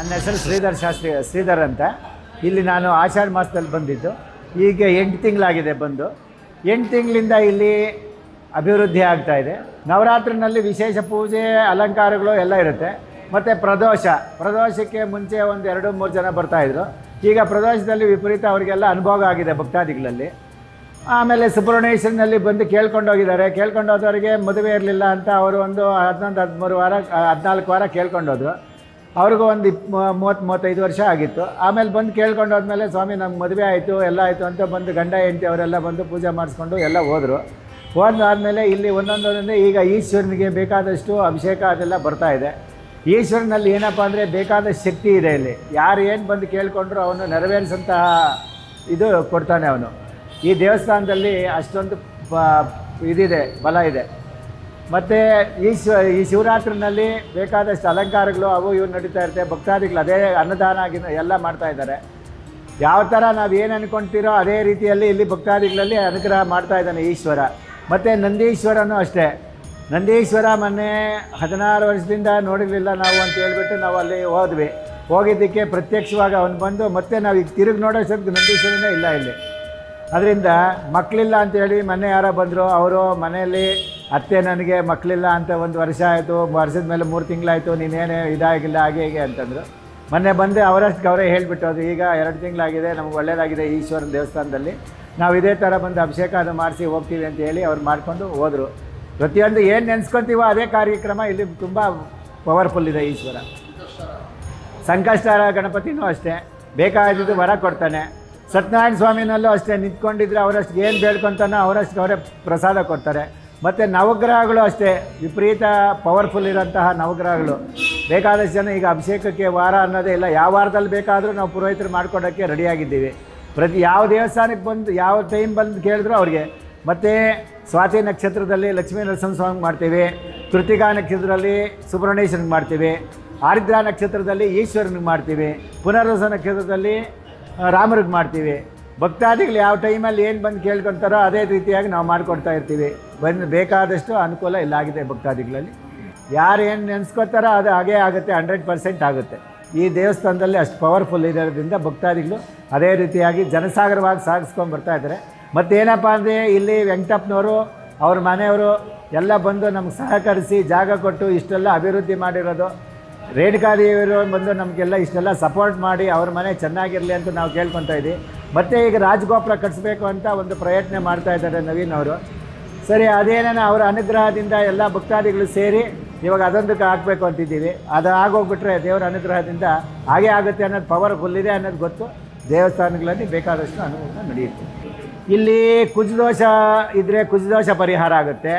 ನನ್ನ ಹೆಸರು ಶ್ರೀಧರ್ ಅಂತ. ಇಲ್ಲಿ ನಾನು ಆಷಾಢ ಮಾಸದಲ್ಲಿ ಬಂದಿದ್ದು. ಈಗ 8 ತಿಂಗಳಾಗಿದೆ ಬಂದು. 8 ತಿಂಗಳಿಂದ ಇಲ್ಲಿ ಅಭಿವೃದ್ಧಿ ಆಗ್ತಾಯಿದೆ. ನವರಾತ್ರಿನಲ್ಲಿ ವಿಶೇಷ ಪೂಜೆ ಅಲಂಕಾರಗಳು ಎಲ್ಲ ಇರುತ್ತೆ. ಮತ್ತು ಪ್ರದೋಷಕ್ಕೆ ಮುಂಚೆ ಒಂದು 2-3 ಜನ ಬರ್ತಾಯಿದ್ರು. ಈಗ ಪ್ರದೋಷದಲ್ಲಿ ವಿಪರೀತ ಅವರಿಗೆಲ್ಲ ಅನುಭವ ಆಗಿದೆ ಭಕ್ತಾದಿಗಳಲ್ಲಿ. ಆಮೇಲೆ ಸುಬ್ರಹ್ಮಣ್ಯೇಶ್ವರನಲ್ಲಿ ಬಂದು ಕೇಳ್ಕೊಂಡೋಗಿದ್ದಾರೆ. ಕೇಳ್ಕೊಂಡೋದವರಿಗೆ ಮದುವೆ ಇರಲಿಲ್ಲ ಅಂತ ಅವರು ಒಂದು 11-13 ವಾರ 14 ವಾರ ಕೇಳ್ಕೊಂಡೋದ್ರು. ಅವ್ರಿಗೂ ಒಂದು 30-35 ವರ್ಷ ಆಗಿತ್ತು. ಆಮೇಲೆ ಬಂದು ಕೇಳ್ಕೊಂಡೋದ್ಮೇಲೆ ಸ್ವಾಮಿ ನಮ್ಗೆ ಮದುವೆ ಆಯಿತು ಎಲ್ಲ ಆಯಿತು ಅಂತ ಬಂದು ಗಂಡ ಹೆಂಡತಿ ಅವರೆಲ್ಲ ಬಂದು ಪೂಜೆ ಮಾಡಿಸ್ಕೊಂಡು ಎಲ್ಲ ಹೋದರು. ಹೋದಾದ್ಮೇಲೆ ಇಲ್ಲಿ ಒಂದೊಂದೊಂದೇ ಈಗ ಈಶ್ವರನಿಗೆ ಬೇಕಾದಷ್ಟು ಅಭಿಷೇಕ ಅದೆಲ್ಲ ಬರ್ತಾಯಿದೆ. ಈಶ್ವರನಲ್ಲಿ ಏನಪ್ಪ ಅಂದರೆ ಬೇಕಾದಷ್ಟು ಶಕ್ತಿ ಇದೆ. ಇಲ್ಲಿ ಯಾರು ಏನು ಬಂದು ಕೇಳ್ಕೊಂಡ್ರು ಅವನು ನೆರವೇರಿಸಂತಹ ಇದು ಕೊಡ್ತಾನೆ ಅವನು. ಈ ದೇವಸ್ಥಾನದಲ್ಲಿ ಅಷ್ಟೊಂದು ಇದಿದೆ, ಬಲ ಇದೆ. ಮತ್ತು ಈ ಶಿವರಾತ್ರಿನಲ್ಲಿ ಬೇಕಾದಷ್ಟು ಅಲಂಕಾರಗಳು ಅವು ಇವು ನಡೀತಾ ಇರುತ್ತೆ. ಭಕ್ತಾದಿಗಳು ಅದೇ ಅನ್ನದಾನ ಎಲ್ಲ ಮಾಡ್ತಾಯಿದ್ದಾರೆ. ಯಾವ ಥರ ನಾವು ಏನು ಅಂದ್ಕೊಳ್ತೀರೋ ಅದೇ ರೀತಿಯಲ್ಲಿ ಇಲ್ಲಿ ಭಕ್ತಾದಿಗಳಲ್ಲಿ ಅನುಗ್ರಹ ಮಾಡ್ತಾಯಿದ್ದಾನೆ ಈಶ್ವರ. ಮತ್ತು ನಂದೀಶ್ವರನೂ ಅಷ್ಟೇ. ನಂದೀಶ್ವರ ಮೊನ್ನೆ 16 ವರ್ಷದಿಂದ ನೋಡಿರಲಿಲ್ಲ ನಾವು ಅಂತ ಹೇಳ್ಬಿಟ್ಟು ನಾವು ಅಲ್ಲಿ ಹೋಗಿದ್ದಕ್ಕೆ ಪ್ರತ್ಯಕ್ಷವಾಗಿ ಅವನು ಬಂದು ಮತ್ತೆ ನಾವು ಈಗ ತಿರುಗಿ ನೋಡೋಷ್ಟೊತ್ತಿಗೆ ನಂದೀಶ್ವರನೇ ಇಲ್ಲ ಇಲ್ಲಿ. ಅದರಿಂದ ಮಕ್ಕಳಿಲ್ಲ ಅಂತೇಳಿ ಮೊನ್ನೆ ಯಾರೋ ಬಂದರು. ಅವರು ಮನೆಯಲ್ಲಿ ಅತ್ತೆ ನನಗೆ ಮಕ್ಕಳಿಲ್ಲ ಅಂತ 1 ವರ್ಷ ಆಯಿತು, ವರ್ಷದ ಮೇಲೆ 3 ತಿಂಗಳಾಯಿತು, ನೀನೇನು ಇದಾಗಿಲ್ಲ ಹಾಗೆ ಹೀಗೆ ಅಂತಂದರು. ಮೊನ್ನೆ ಬಂದು ಅವರೇ ಹೇಳಿಬಿಟ್ಟೋದು. ಈಗ 2 ತಿಂಗಳಾಗಿದೆ, ನಮ್ಗೆ ಒಳ್ಳೆಯದಾಗಿದೆ ಈಶ್ವರನ ದೇವಸ್ಥಾನದಲ್ಲಿ, ನಾವು ಇದೇ ಥರ ಬಂದು ಅಭಿಷೇಕ ಅದು ಮಾಡಿಸಿ ಹೋಗ್ತೀವಿ ಅಂತ ಹೇಳಿ ಅವ್ರು ಮಾಡಿಕೊಂಡು ಹೋದರು. ಪ್ರತಿಯೊಂದು ಏನು ನೆನೆಸ್ಕೊತೀವೋ ಅದೇ ಕಾರ್ಯಕ್ರಮ ಇಲ್ಲಿ ತುಂಬ ಪವರ್ಫುಲ್ ಇದೆ ಈಶ್ವರ. ಸಂಕಷ್ಟಹರ ಗಣಪತಿನೂ ಅಷ್ಟೇ, ಬೇಕಾಗಿದ್ದು ವರ ಕೊಡ್ತಾನೆ. ಸತ್ಯನಾರಾಯಣ ಸ್ವಾಮಿನಲ್ಲೂ ಅಷ್ಟೇ, ನಿಂತ್ಕೊಂಡಿದ್ರೆ ಅವರಷ್ಟು ಏನು ಬೇಡ್ಕೊತಾನೋ ಅವರೇ ಪ್ರಸಾದ ಕೊಡ್ತಾರೆ. ಮತ್ತು ನವಗ್ರಹಗಳು ಅಷ್ಟೇ, ವಿಪರೀತ ಪವರ್ಫುಲ್ ಇರೋಂತಹ ನವಗ್ರಹಗಳು. ಬೇಕಾದಷ್ಟು ಜನ ಈಗ ಅಭಿಷೇಕಕ್ಕೆ ವಾರ ಅನ್ನೋದೇ ಇಲ್ಲ, ಯಾವ ವಾರದಲ್ಲಿ ಬೇಕಾದರೂ ನಾವು ಪುರೋಹಿತರು ಮಾಡ್ಕೊಡೋಕ್ಕೆ ರೆಡಿಯಾಗಿದ್ದೀವಿ. ಯಾವ ದೇವಸ್ಥಾನಕ್ಕೆ ಬಂದು ಯಾವ ಟೈಮ್ ಬಂದು ಕೇಳಿದ್ರು ಅವ್ರಿಗೆ. ಮತ್ತು ಸ್ವಾತಿ ನಕ್ಷತ್ರದಲ್ಲಿ ಲಕ್ಷ್ಮೀ ನರಸಿಂಹಸ್ವಾಮಿಗೆ ಮಾಡ್ತೀವಿ, ಕೃತಿಕಾ ನಕ್ಷತ್ರದಲ್ಲಿ ಸುಬ್ರಹ್ಮಣ್ಯೇಶ್ವರನಿಗೆ ಮಾಡ್ತೀವಿ, ಆರ್ದ್ರಾ ನಕ್ಷತ್ರದಲ್ಲಿ ಈಶ್ವರನಿಗೆ ಮಾಡ್ತೀವಿ, ಪುನರ್ವಸ ನಕ್ಷತ್ರದಲ್ಲಿ ರಾಮರಿಗೆ ಮಾಡ್ತೀವಿ. ಭಕ್ತಾದಿಗಳು ಯಾವ ಟೈಮಲ್ಲಿ ಏನು ಬಂದು ಕೇಳ್ಕೊತಾರೋ ಅದೇ ರೀತಿಯಾಗಿ ನಾವು ಮಾಡಿಕೊಡ್ತಾ ಇರ್ತೀವಿ. ಬೇಕಾದಷ್ಟು ಅನುಕೂಲ ಇಲ್ಲಾಗಿದೆ ಭಕ್ತಾದಿಗಳಲ್ಲಿ. ಯಾರು ಏನು ನೆನೆಸ್ಕೊತಾರೋ ಅದು ಹಾಗೇ ಆಗುತ್ತೆ, 100% ಆಗುತ್ತೆ. ಈ ದೇವಸ್ಥಾನದಲ್ಲಿ ಅಷ್ಟು ಪವರ್ಫುಲ್ ಇರೋದ್ರಿಂದ ಭಕ್ತಾದಿಗಳು ಅದೇ ರೀತಿಯಾಗಿ ಜನಸಾಗರವಾಗಿ ಸಾಗಿಸ್ಕೊಂಡು ಬರ್ತಾಯಿದ್ದಾರೆ. ಮತ್ತೇನಪ್ಪ ಅಂದರೆ ಇಲ್ಲಿ ವೆಂಕಟಪ್ಪನವರು ಅವ್ರ ಮನೆಯವರು ಎಲ್ಲ ಬಂದು ನಮ್ಗೆ ಸಹಕರಿಸಿ ಜಾಗ ಕೊಟ್ಟು ಇಷ್ಟೆಲ್ಲ ಅಭಿವೃದ್ಧಿ ಮಾಡಿರೋದು. ರೇಣುಕಾದೇವಿಯವರು ಬಂದು ನಮಗೆಲ್ಲ ಇಷ್ಟೆಲ್ಲ ಸಪೋರ್ಟ್ ಮಾಡಿ ಅವ್ರ ಮನೆ ಚೆನ್ನಾಗಿರಲಿ ಅಂತ ನಾವು ಕೇಳ್ಕೊತಾ ಇದ್ದೀವಿ. ಮತ್ತು ಈಗ ರಾಜಗೋಪುರ ಕಟ್ಟಿಸ್ಬೇಕು ಅಂತ ಒಂದು ಪ್ರಯತ್ನ ಮಾಡ್ತಾ ಇದ್ದಾರೆ ನವೀನ್ ಅವರು. ಸರಿ, ಅದೇನೇನೋ ಅವರ ಅನುಗ್ರಹದಿಂದ ಎಲ್ಲ ಭಕ್ತಾದಿಗಳು ಸೇರಿ ಇವಾಗ ಅದೊಂದಕ್ಕೆ ಹಾಕಬೇಕು ಅಂತಿದ್ದೀವಿ. ಅದು ಆಗೋಗ್ಬಿಟ್ರೆ ದೇವರ ಅನುಗ್ರಹದಿಂದ ಹಾಗೇ ಆಗುತ್ತೆ ಅನ್ನೋದು ಪವರ್ಫುಲ್ ಇದೆ ಅನ್ನೋದು ಗೊತ್ತು. ದೇವಸ್ಥಾನಗಳಲ್ಲಿ ಬೇಕಾದಷ್ಟು ಅನುಕೂಲ ನಡೆಯುತ್ತೆ. ಇಲ್ಲಿ ಕುಜದೋಷ ಇದ್ದರೆ ಕುಜದೋಷ ಪರಿಹಾರ ಆಗುತ್ತೆ,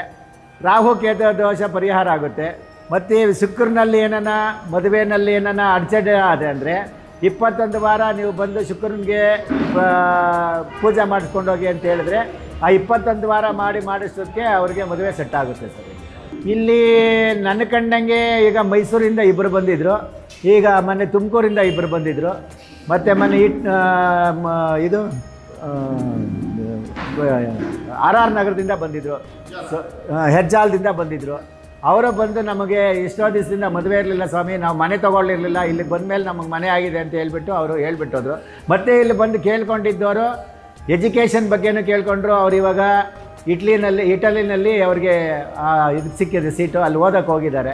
ರಾಹುಕೇತು ದೋಷ ಪರಿಹಾರ ಆಗುತ್ತೆ. ಮತ್ತು ಶುಕ್ರನಲ್ಲಿ ಏನನ್ನ ಮದುವೆಯಲ್ಲಿ ಏನನ್ನ ಅಡಚಣೆ ಆದೆ ಅಂದರೆ 21 ವಾರ ನೀವು ಬಂದು ಶುಕ್ರನಿಗೆ ಪೂಜೆ ಮಾಡಿಸ್ಕೊಂಡೋಗಿ ಅಂತ ಹೇಳಿದ್ರೆ ಆ 21 ವಾರ ಮಾಡಿಸೋದಕ್ಕೆ ಅವ್ರಿಗೆ ಮದುವೆ ಸೆಟ್ ಆಗುತ್ತೆ ಸರ್. ಇಲ್ಲಿ ನನ್ನ ಕಂಡಂಗೆ ಈಗ ಮೈಸೂರಿಂದ 2 ಬಂದಿದ್ದರು, ಈಗ ಮೊನ್ನೆ ತುಮಕೂರಿಂದ 2 ಬಂದಿದ್ದರು, ಮತ್ತು ಮೊನ್ನೆ ಇದು RR ನಗರದಿಂದ ಬಂದಿದ್ದರು, ಹೆಜ್ಜಾಲದಿಂದ ಬಂದಿದ್ದರು. ಅವರು ಬಂದು ನಮಗೆ ಎಷ್ಟೋ ದಿವಸದಿಂದ ಮದುವೆ ಇರಲಿಲ್ಲ ಸ್ವಾಮಿ, ನಾವು ಮನೆ ತೊಗೊಳ್ಳಿರಲಿಲ್ಲ, ಇಲ್ಲಿಗೆ ಬಂದಮೇಲೆ ನಮಗೆ ಮನೆ ಆಗಿದೆ ಅಂತ ಹೇಳ್ಬಿಟ್ಟು ಅವರು ಹೇಳ್ಬಿಟ್ಟೋದ್ರು. ಮತ್ತು ಇಲ್ಲಿ ಬಂದು ಕೇಳ್ಕೊಂಡಿದ್ದವರು ಎಜುಕೇಷನ್ ಬಗ್ಗೆನೂ ಕೇಳ್ಕೊಂಡ್ರು. ಅವ್ರು ಇವಾಗ ಇಟಲಿನಲ್ಲಿ ಅವ್ರಿಗೆ ಇದು ಸಿಕ್ಕಿದೆ ಸೀಟು, ಅಲ್ಲಿ ಓದೋಕ್ಕೆ ಹೋಗಿದ್ದಾರೆ.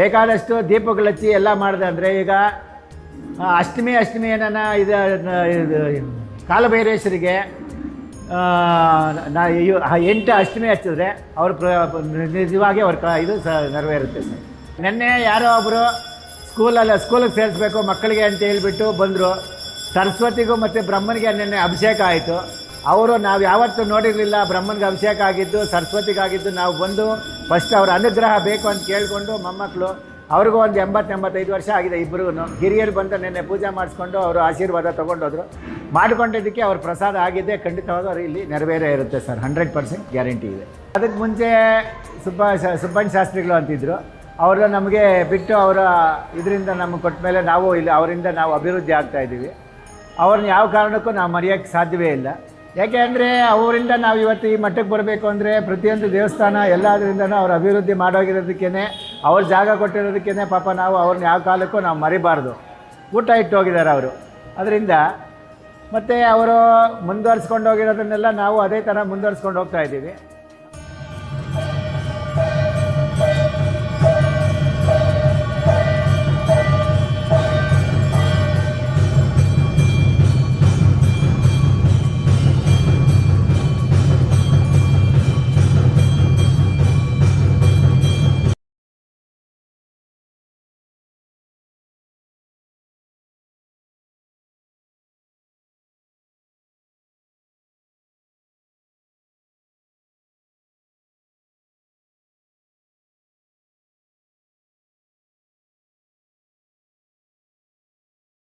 ಬೇಕಾದಷ್ಟು ದೀಪಗಳು ಹಚ್ಚಿ ಎಲ್ಲ ಮಾಡಿದೆ. ಅಂದರೆ ಈಗ ಅಷ್ಟಮಿ ಏನನ್ನ ಇದು ಕಾಲಭೈರೇಶ್ವರಿಗೆ 8 ಅಷ್ಟಮಿ ಹಚ್ಚಿದ್ರೆ ಅವ್ರು ನಿಜವಾಗಿ ಅವ್ರ ಇದು ನೆರವೇರುತ್ತೆ ಸರ್. ನೆನ್ನೆ ಯಾರೋ ಒಬ್ಬರು ಸ್ಕೂಲಿಗೆ ಸೇರಿಸ್ಬೇಕು ಮಕ್ಕಳಿಗೆ ಅಂತ ಹೇಳಿಬಿಟ್ಟು ಬಂದರು. ಸರಸ್ವತಿಗೂ ಮತ್ತು ಬ್ರಹ್ಮನಿಗೆ ನೆನ್ನೆ ಅಭಿಷೇಕ ಆಯಿತು. ಅವರು ನಾವು ಯಾವತ್ತೂ ನೋಡಿರಲಿಲ್ಲ ಬ್ರಹ್ಮನಿಗೆ ಅಭಿಷೇಕ ಆಗಿದ್ದು ಸರಸ್ವತಿಗಾಗಿದ್ದು. ನಾವು ಬಂದು ಫಸ್ಟ್ ಅವ್ರ ಅನುಗ್ರಹ ಬೇಕು ಅಂತ ಕೇಳಿಕೊಂಡು ಮೊಮ್ಮಕ್ಕಳು ಅವ್ರಿಗೂ ಒಂದು 80-85 ವರ್ಷ ಆಗಿದೆ. ಇಬ್ಬರಿಗೂ ಹಿರಿಯರು ಬಂದು ನೆನ್ನೆ ಪೂಜೆ ಮಾಡಿಸ್ಕೊಂಡು ಅವರು ಆಶೀರ್ವಾದ ತೊಗೊಂಡೋದ್ರು. ಮಾಡಿಕೊಂಡಿದ್ದಕ್ಕೆ ಅವ್ರ ಪ್ರಸಾದ ಆಗಿದೆ. ಖಂಡಿತವಾಗೂ ಅವ್ರು ಇಲ್ಲಿ ನೆರವೇರೇ ಇರುತ್ತೆ ಸರ್, 100% ಗ್ಯಾರಂಟಿ ಇದೆ. ಅದಕ್ಕೆ ಮುಂಚೆ ಸುಬ್ಬಣ್ಣ ಶಾಸ್ತ್ರಿಗಳು ಅಂತಿದ್ರು. ಅವರು ನಮಗೆ ಬಿಟ್ಟು ಅವರ ಇದರಿಂದ ನಮಗೆ ಕೊಟ್ಟ ಮೇಲೆ ನಾವು ಇಲ್ಲಿ ಅವರಿಂದ ನಾವು ಅಭಿವೃದ್ಧಿ ಆಗ್ತಾಯಿದ್ದೀವಿ. ಅವ್ರನ್ನ ಯಾವ ಕಾರಣಕ್ಕೂ ನಾವು ಮರೆಯೋಕ್ಕೆ ಸಾಧ್ಯವೇ ಇಲ್ಲ. ಯಾಕೆ ಅಂದರೆ ಅವರಿಂದ ನಾವು ಇವತ್ತು ಈ ಮಟ್ಟಕ್ಕೆ ಬರಬೇಕು ಅಂದರೆ ಪ್ರತಿಯೊಂದು ದೇವಸ್ಥಾನ ಎಲ್ಲದರಿಂದನೂ ಅವ್ರು ಅಭಿವೃದ್ಧಿ ಮಾಡೋಗಿರೋದಕ್ಕೇ, ಅವ್ರ ಜಾಗ ಕೊಟ್ಟಿರೋದಕ್ಕೇ ಪಾಪ ನಾವು ಅವ್ರನ್ನ ಯಾವ ಕಾಲಕ್ಕೂ ನಾವು ಮರಿಬಾರ್ದು. ಊಟ ಇಟ್ಟು ಹೋಗಿದ್ದಾರೆ ಅವರು. ಅದರಿಂದ ಮತ್ತು ಅವರು ಮುಂದುವರ್ಸ್ಕೊಂಡು ಹೋಗಿರೋದನ್ನೆಲ್ಲ ನಾವು ಅದೇ ಥರ ಮುಂದುವರ್ಸ್ಕೊಂಡು ಹೋಗ್ತಾ ಇದ್ದೀವಿ.